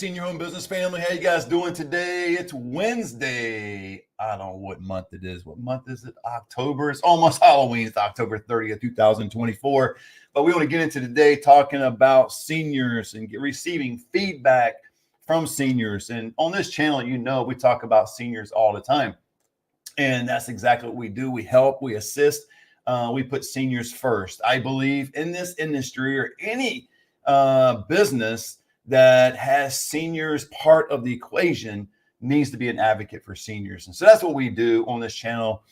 Senior Home Business family. How you guys doing today? It's Wednesday. I don't know what month it is. What month is it? October. It's almost Halloween. It's October 30th, 2024. But we want to get into today talking about seniors and receiving feedback from seniors. And on this channel, you know, we talk about seniors all the time. And that's exactly what we do. We help, we assist, we put seniors first. I believe in this industry or any business that has seniors part of the equation needs to be an advocate for seniors. And so that's what we do on this channel.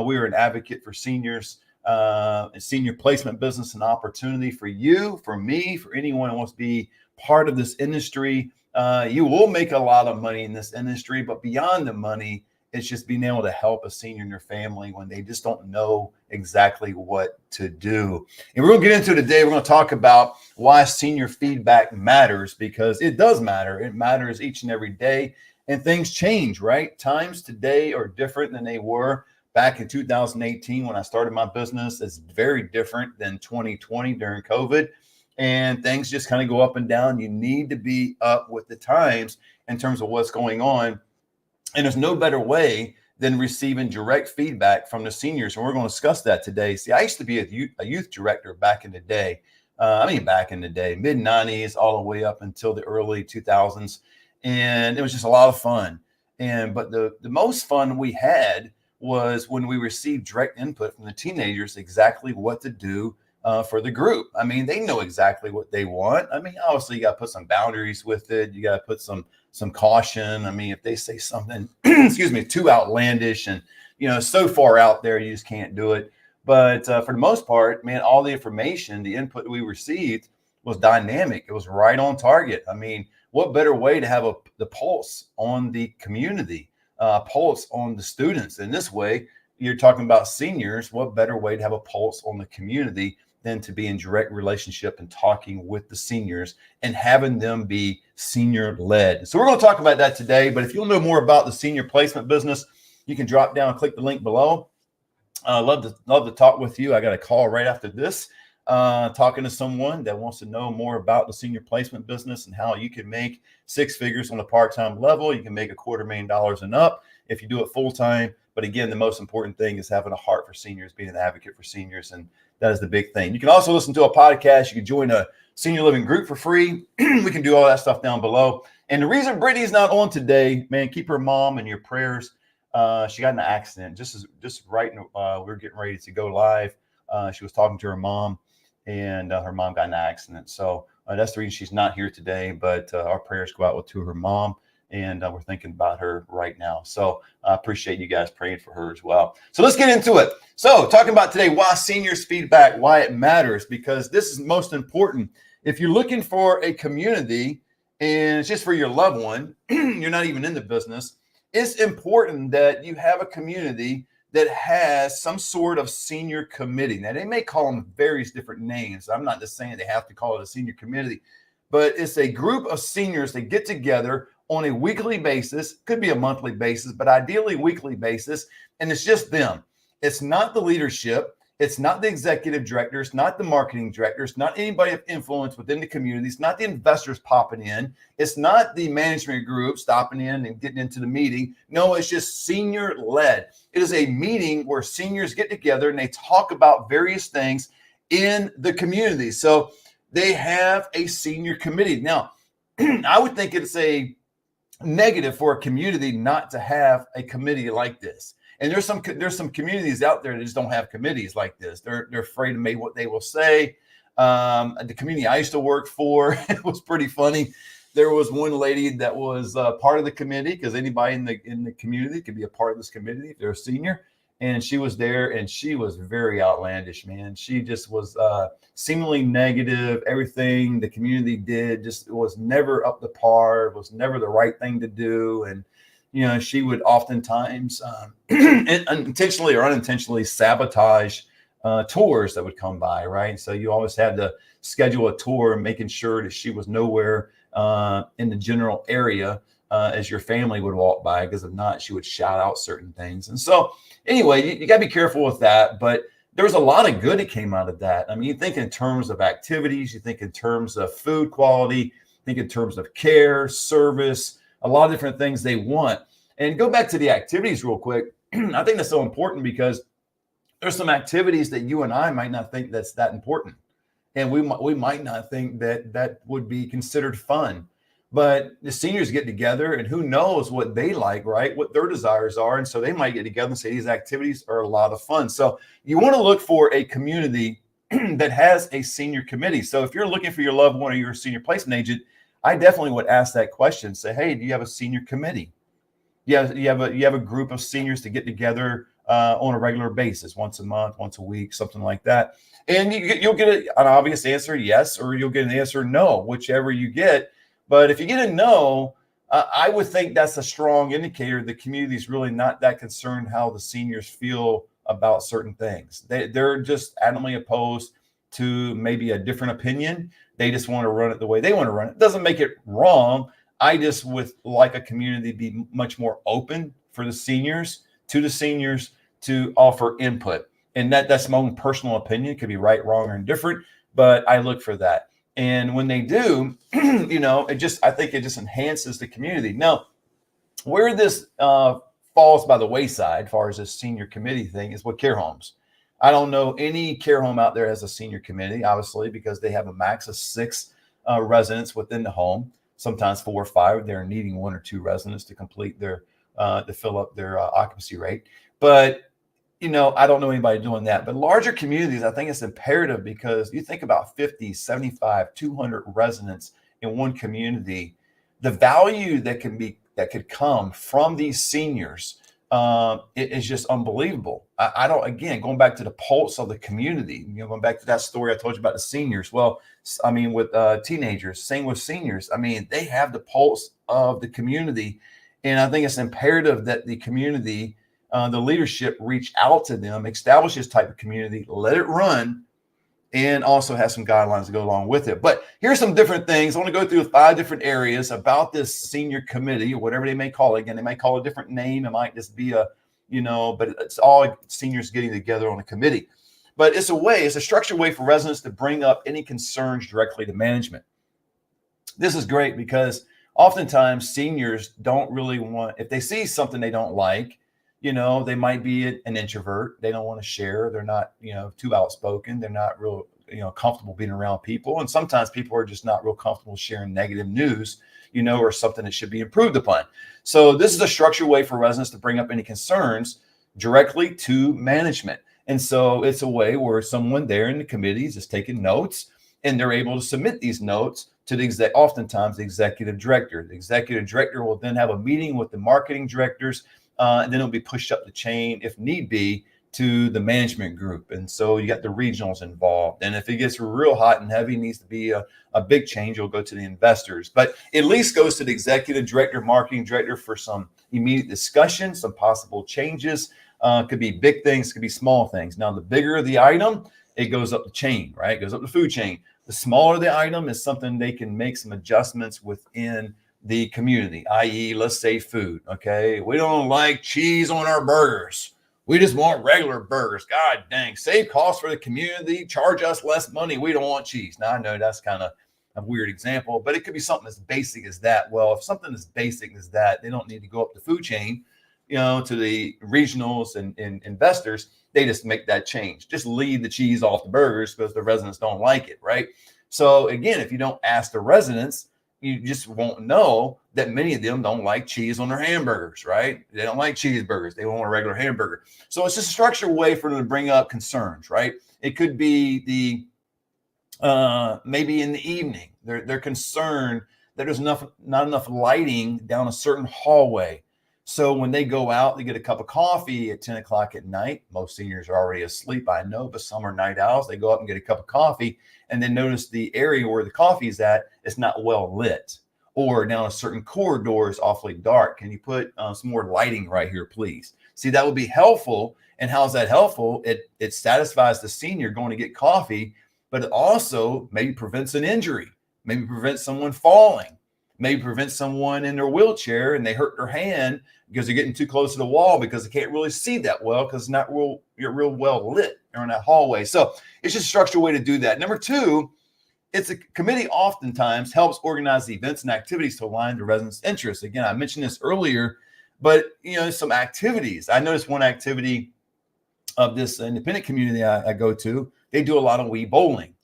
We are an advocate for seniors, a senior placement business, and opportunity for you, for me, for anyone who wants to be part of this industry. You will make a lot of money in this industry, but beyond the money, it's just being able to help a senior in your family when they just don't know exactly what to do. And we're going to get into it today. We're going to talk about why senior feedback matters, because it does matter. It matters each and every day, and things change, right? Times today are different than they were back in 2018 when I started my business. It's very different than 2020 during COVID, and things just kind of go up and down. You need to be up with the times in terms of what's going on. And there's no better way than receiving direct feedback from the seniors. And we're going to discuss that today. See, I used to be a youth director back in the day. Back in the day, mid 90s, all the way up until the early 2000s. And it was just a lot of fun. But the most fun we had was when we received direct input from the teenagers, exactly what to do for the group. I mean, they know exactly what they want. I mean, obviously you got to put some boundaries with it. You got to put some caution. I mean, if they say something, excuse me, too outlandish and, you know, so far out there, you just can't do it. But for the most part, man, all the information, the input that we received was dynamic. It was right on target. I mean, what better way to have the pulse on the community, pulse on the students? In this way, you're talking about seniors. What better way to have a pulse on the community than to be in direct relationship and talking with the seniors and having them be senior led. So we're going to talk about that today. But if you'll know more about the senior placement business, you can drop down and click the link below. Love to talk with you. I got a call right after this, talking to someone that wants to know more about the senior placement business and how you can make six figures on a part-time level. You can make $250,000 and up if you do it full-time. But again, the most important thing is having a heart for seniors, being an advocate for seniors. And that is the big thing. You can also listen to a podcast. You can join a senior living group for free. We can do all that stuff down below. And the reason Brittany's not on today, man, keep her mom in your prayers. She got in an accident just right. We were getting ready to go live. She was talking to her mom, and her mom got in an accident. So that's the reason she's not here today. But our prayers go out to her mom. And we're thinking about her right now. So I appreciate you guys praying for her as well. So let's get into it. So talking about today, why seniors feedback, why it matters, because this is most important. If you're looking for a community and it's just for your loved one, you're not even in the business, it's important that you have a community that has some sort of senior committee. Now, they may call them various different names. I'm not just saying they have to call it a senior committee, but it's a group of seniors that get together on a weekly basis, could be a monthly basis, but ideally weekly basis. And it's just them. It's not the leadership. It's not the executive directors, not the marketing directors, not anybody of influence within the community. It's not the investors popping in. It's not the management group stopping in and getting into the meeting. No, it's just senior led. It is a meeting where seniors get together and they talk about various things in the community. So they have a senior committee. Now, I would think it's a negative for a community not to have a committee like this. And there's some communities out there that just don't have committees like this. They're afraid of maybe what they will say. The community I used to work for, it was pretty funny. There was one lady that was part of the committee, because anybody in the community could be a part of this committee if they're a senior. And she was there, and she was very outlandish, man. She just was seemingly negative. Everything the community did just was never up to par, was never the right thing to do. And, you know, she would oftentimes intentionally or unintentionally sabotage tours that would come by, right? So you always had to schedule a tour, making sure that she was nowhere in the general area as your family would walk by, because if not, she would shout out certain things. And so anyway, you got to be careful with that. But there was a lot of good that came out of that. I mean, you think in terms of activities, you think in terms of food quality, think in terms of care, service, a lot of different things they want. And go back to the activities real quick. I think that's so important because there's some activities that you and I might not think that's that important. And we might not think that that would be considered fun. But the seniors get together and who knows what they like, right? What their desires are. And so they might get together and say these activities are a lot of fun. So you want to look for a community that has a senior committee. So if you're looking for your loved one or you're a senior placement agent, I definitely would ask that question. Say, hey, do you have a senior committee? You have a group of seniors to get together on a regular basis, once a month, once a week, something like that. And you'll get an obvious answer, yes, or you'll get an answer, no, whichever you get. But if you get a no, I would think that's a strong indicator the community is really not that concerned how the seniors feel about certain things. They're just adamantly opposed to maybe a different opinion. They just want to run it the way they want to run it. Doesn't make it wrong. I just would like a community to be much more open for the seniors to offer input. And that's my own personal opinion. It could be right, wrong, or indifferent, but I look for that. And when they do, I think it just enhances the community. Now, where this falls by the wayside, as far as this senior committee thing, is with care homes. I don't know any care home out there has a senior committee, obviously, because they have a max of 6 residents within the home. Sometimes 4 or 5. They're needing 1 or 2 residents to complete their to fill up their occupancy rate. But I don't know anybody doing that. But larger communities, I think it's imperative because you think about 50, 75, 200 residents in one community, the value that could come from these seniors it is just unbelievable. Going back to the pulse of the community, going back to that story I told you about the seniors. Well, I mean, with teenagers, same with seniors. I mean, they have the pulse of the community. And I think it's imperative that the community, the leadership reach out to them, establish this type of community, let it run, and also have some guidelines to go along with it. But here's some different things. I want to go through 5 different areas about this senior committee, or whatever they may call it. Again, they may call it a different name. It might just be but it's all seniors getting together on a committee. But it's a structured way for residents to bring up any concerns directly to management. This is great because oftentimes seniors don't really want, if they see something they don't like, they might be an introvert. They don't want to share. They're not, too outspoken. They're not real, comfortable being around people. And sometimes people are just not real comfortable sharing negative news, or something that should be improved upon. So this is a structured way for residents to bring up any concerns directly to management. And so it's a way where someone there in the committees is taking notes, and they're able to submit these notes to oftentimes the executive director. The executive director will then have a meeting with the marketing directors, and then it'll be pushed up the chain, if need be, to the management group. And so you got the regionals involved. And if it gets real hot and heavy, needs to be a big change, you'll go to the investors. But at least goes to the executive director, marketing director for some immediate discussion, some possible changes. Could be big things, could be small things. Now, the bigger the item, it goes up the chain, right? It goes up the food chain. The smaller the item is something they can make some adjustments within the community, i.e., let's say food. Okay, we don't like cheese on our burgers. We just want regular burgers. God dang, save costs for the community, charge us less money. We don't want cheese. Now, I know that's kind of a weird example, but it could be something as basic as that. Well, if something as basic as that, they don't need to go up the food chain, to the regionals and investors. They just make that change. Just leave the cheese off the burgers because the residents don't like it, right? So again, if you don't ask the residents, you just won't know that many of them don't like cheese on their hamburgers, right? They don't like cheeseburgers. They want a regular hamburger. So it's just a structured way for them to bring up concerns, right? It could be maybe in the evening, they're concerned that there's not enough lighting down a certain hallway. So when they go out, they get a cup of coffee at 10 o'clock at night. Most seniors are already asleep, I know, but some are night owls. They go up and get a cup of coffee and then notice the area where the coffee is at is not well lit, or down a certain corridor is awfully dark. Can you put some more lighting right here, please? See, that would be helpful. And how's that helpful? It satisfies the senior going to get coffee, but it also maybe prevents an injury, maybe prevents someone falling, maybe prevents someone in their wheelchair and they hurt their hand because they're getting too close to the wall because they can't really see that well because it's not real well lit in that hallway. So it's just a structured way to do that. Number 2 it's a committee oftentimes helps organize the events and activities to align the residents' interests. Again, I mentioned this earlier, but some activities. I noticed one activity of this independent community I go to, they do a lot of Wii bowling.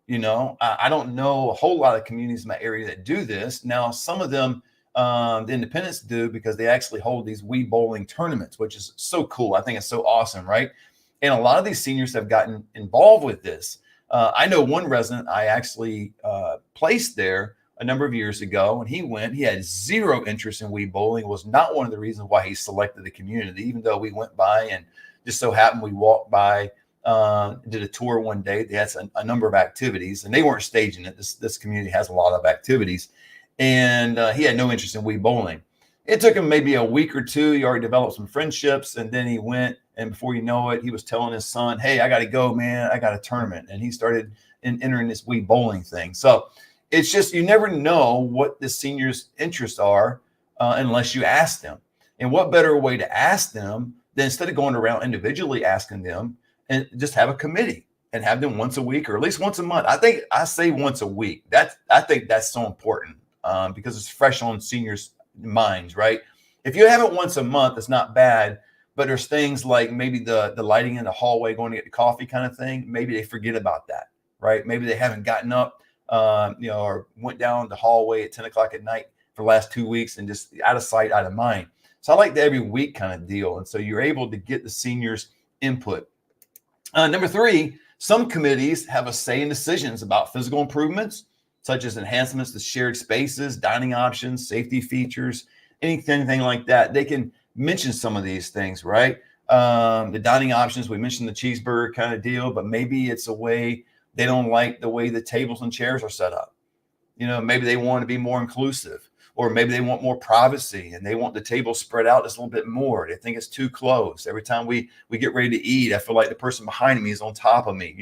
I don't know a whole lot of communities in my area that do this. Now, some of them, the independents do, because they actually hold these Wii bowling tournaments, which is so cool. I think it's so awesome, right? And a lot of these seniors have gotten involved with this. I know one resident I actually placed there a number of years ago. When he went, he had zero interest in Wii bowling. It was not one of the reasons why he selected the community, even though we went by and just so happened we walked by, did a tour one day. They had a number of activities, and they weren't staging it. This community has a lot of activities, and he had no interest in Wii bowling. It took him maybe a week or two. He already developed some friendships, and then he went, and before you know it, he was telling his son, "Hey, I got to go, man. I got a tournament." And he started entering this Wii bowling thing. So it's just, you never know what the seniors' interests are unless you ask them. And what better way to ask them than, instead of going around individually asking them, and just have a committee and have them once a week or at least once a month. I say once a week. I think that's so important because it's fresh on seniors' minds, right? If you have it once a month, it's not bad. But there's things like maybe the lighting in the hallway, going to get the coffee kind of thing. Maybe they forget about that, right? Maybe they haven't gotten up, or went down the hallway at 10 o'clock at night for the last 2 weeks, and just out of sight, out of mind. So I like the every week kind of deal. And so you're able to get the seniors' input. Number 3, some committees have a say in decisions about physical improvements, such as enhancements to shared spaces, dining options, safety features, anything like that. They can mention some of these things, right? The dining options, we mentioned the cheeseburger kind of deal, but maybe it's a way they don't like the way the tables and chairs are set up. Maybe they want to be more inclusive, or maybe they want more privacy and they want the table spread out just a little bit more. They think it's too close. Every time we get ready to eat, I feel like the person behind me is on top of me,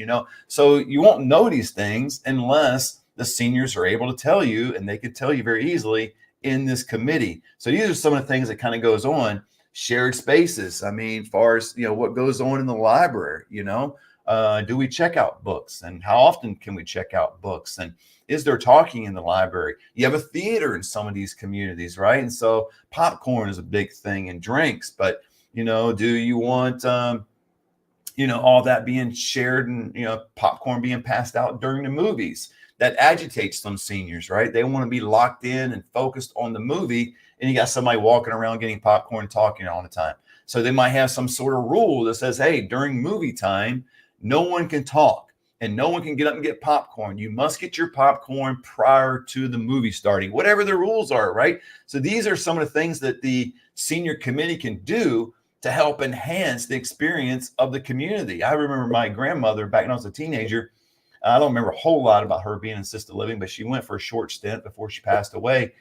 So you won't know these things unless the seniors are able to tell you, and they could tell you very easily in this committee. So these are some of the things that kind of goes on. Shared spaces. I mean, as far as, what goes on in the library, do we check out books, and how often can we check out books? And is there talking in the library? You have a theater in some of these communities, right? And so popcorn is a big thing, and drinks. But, do you want, all that being shared, and, popcorn being passed out during the movies? That agitates some seniors, right? They want to be locked in and focused on the movie, and you got somebody walking around getting popcorn and talking all the time. So they might have some sort of rule that says, hey, during movie time, no one can talk and no one can get up and get popcorn. You must get your popcorn prior to the movie starting, whatever the rules are, right? So these are some of the things that the senior committee can do to help enhance the experience of the community. I remember my grandmother, back when I was a teenager, I don't remember a whole lot about her being in assisted living, but she went for a short stint before she passed away.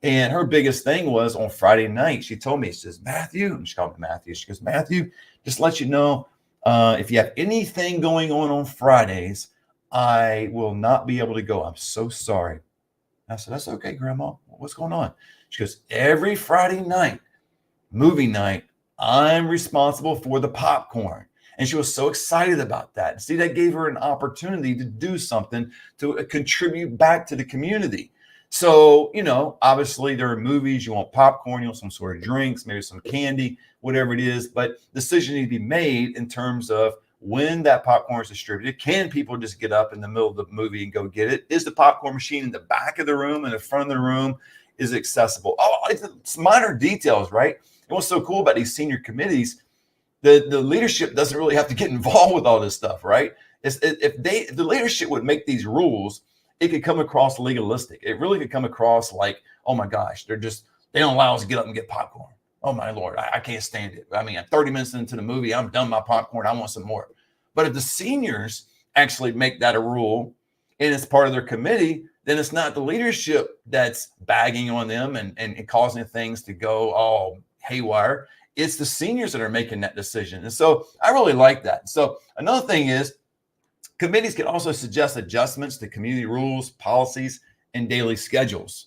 And her biggest thing was on Friday night, she told me, she says, Matthew, and she called me Matthew. She goes, Matthew, just let you know, if you have anything going on Fridays, I will not be able to go. I'm so sorry. I said, that's okay, Grandma. What's going on? She goes, every Friday night, movie night, I'm responsible for the popcorn. And she was so excited about that. See, that gave her an opportunity to do something to contribute back to the community. So, obviously there are movies, you want popcorn, you want some sort of drinks, maybe some candy, whatever it is. But decisions need to be made in terms of when that popcorn is distributed. Can people just get up in the middle of the movie and go get it? Is the popcorn machine in the back of the room, in the front of the room? Is it accessible? Oh, it's minor details, right? And what's so cool about these senior committees, the leadership doesn't really have to get involved with all this stuff, right? If the leadership would make these rules, it could come across legalistic. It really could come across like, oh my gosh, they don't allow us to get up and get popcorn. Oh my Lord, I can't stand it. I mean, I'm 30 minutes into the movie, I'm done my popcorn, I want some more. But if the seniors actually make that a rule and it's part of their committee, then it's not the leadership that's bagging on them and causing things to go all haywire. It's the seniors that are making that decision. And so I really like that. So another thing is, committees can also suggest adjustments to community rules, policies, and daily schedules.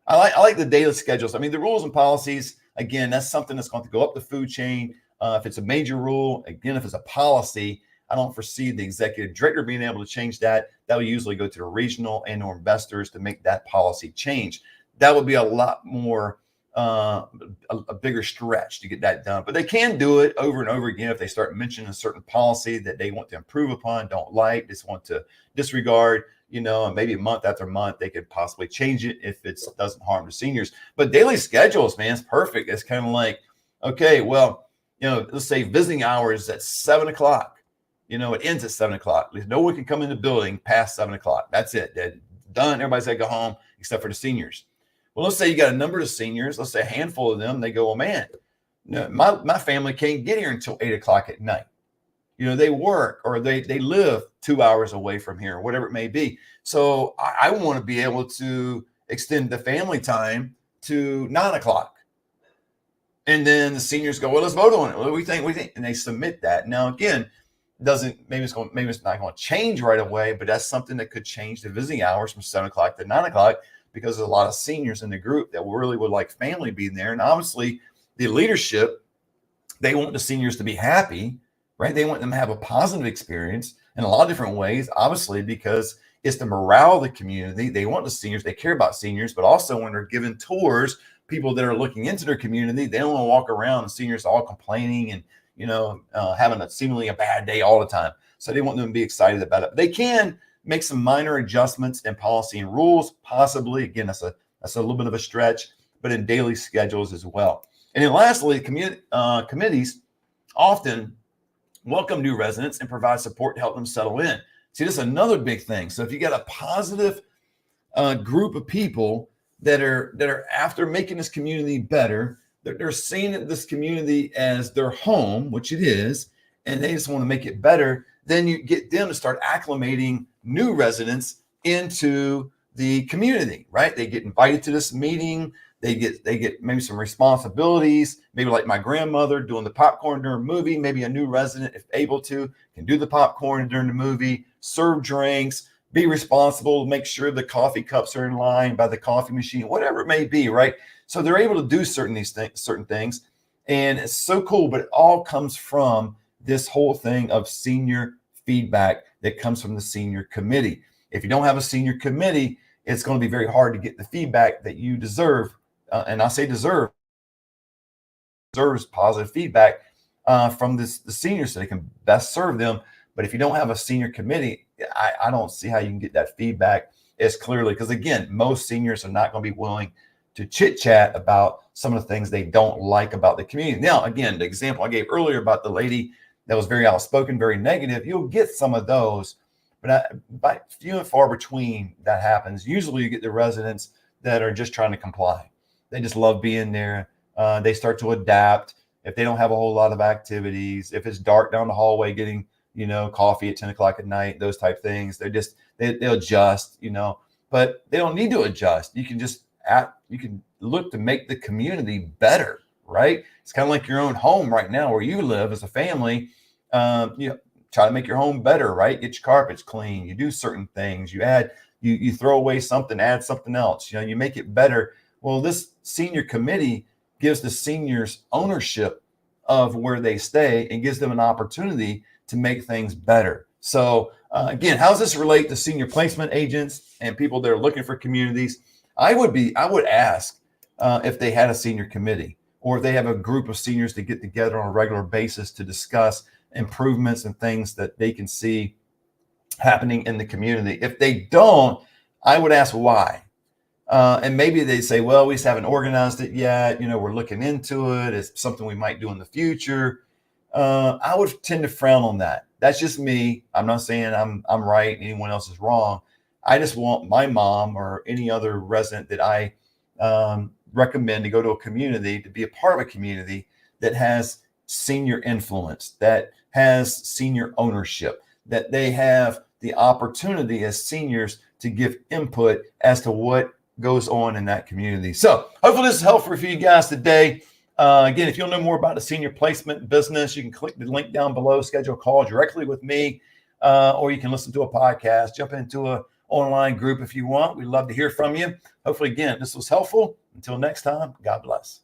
I like the daily schedules. I mean, the rules and policies, again, that's something that's going to go up the food chain. If it's a major rule, again, if it's a policy, I don't foresee the executive director being able to change that. That will usually go to the regional and or investors to make that policy change. That would be a lot more, a bigger stretch to get that done. But they can do it over and over again if they start mentioning a certain policy that they want to improve upon, don't like, just want to disregard, and maybe month after month, they could possibly change it if it doesn't harm the seniors. But daily schedules, man, it's perfect. It's kind of like, okay, well, let's say visiting hours at 7:00. It ends at 7:00. At least no one can come in the building past 7:00. That's it. They're done. Everybody's got to go home except for the seniors. Well, let's say you got a number of seniors. Let's say a handful of them. They go, well, man, my family can't get here until 8:00 at night. They work or they live 2 hours away from here, or whatever it may be. So I want to be able to extend the family time to 9:00. And then the seniors go, well, let's vote on it. What do we think? And they submit that. Now, again, maybe it's not going to change right away, but that's something that could change the visiting hours from 7:00 to 9:00, because there's a lot of seniors in the group that really would like family being there. And obviously the leadership, they want the seniors to be happy, right? They want them to have a positive experience in a lot of different ways, obviously, because it's the morale of the community. They want the seniors, they care about seniors, but also when they're giving tours, people that are looking into their community, they don't want to walk around and seniors all complaining and, having seemingly a bad day all the time. So they want them to be excited about it. They can make some minor adjustments in policy and rules, possibly. Again, that's a little bit of a stretch, but in daily schedules as well. And then lastly, committees often welcome new residents and provide support to help them settle in. See, this is another big thing. So if you got a positive group of people that are after making this community better, they're seeing this community as their home, which it is, and they just want to make it better, then you get them to start acclimating new residents into the community, right? They get invited to this meeting. They get maybe some responsibilities, maybe like my grandmother doing the popcorn during a movie. Maybe a new resident, if able to, can do the popcorn during the movie, serve drinks, be responsible, make sure the coffee cups are in line by the coffee machine, whatever it may be, right? So they're able to do certain things. And it's so cool, but it all comes from this whole thing of senior feedback that comes from the senior committee. If you don't have a senior committee, it's going to be very hard to get the feedback that you deserve. And I say deserves positive feedback from the seniors so they can best serve them. But if you don't have a senior committee, I don't see how you can get that feedback as clearly, because again, most seniors are not going to be willing to chit chat about some of the things they don't like about the community. Now, again, the example I gave earlier about the lady that was very outspoken, very negative, you'll get some of those, but by few and far between that happens. Usually you get the residents that are just trying to comply. They just love being there. They start to adapt. If they don't have a whole lot of activities, if it's dark down the hallway getting, coffee at 10:00 at night, those type things, they'll adjust, but they don't need to adjust. You can look to make the community better, right? It's kind of like your own home right now where you live as a family. Try to make your home better, right? Get your carpets clean. You do certain things. You throw away something, add something else. You make it better. Well, this senior committee gives the seniors ownership of where they stay and gives them an opportunity to make things better. So again, how does this relate to senior placement agents and people that are looking for communities? I would ask if they had a senior committee, or if they have a group of seniors to get together on a regular basis to discuss improvements and things that they can see happening in the community. If they don't, I would ask why. And maybe they say, well, we just haven't organized it yet. We're looking into it. It's something we might do in the future. I would tend to frown on that. That's just me. I'm not saying I'm right. Anyone else is wrong. I just want my mom or any other resident that I recommend to go to a community, to be a part of a community that has senior influence, that has senior ownership, that they have the opportunity as seniors to give input as to what goes on in that community. So hopefully this is helpful for you guys today. Again, if you'll know more about the senior placement business, you can click the link down below, schedule a call directly with me, or you can listen to a podcast, jump into an online group if you want. We'd love to hear from you. Hopefully, again, this was helpful. Until next time, God bless.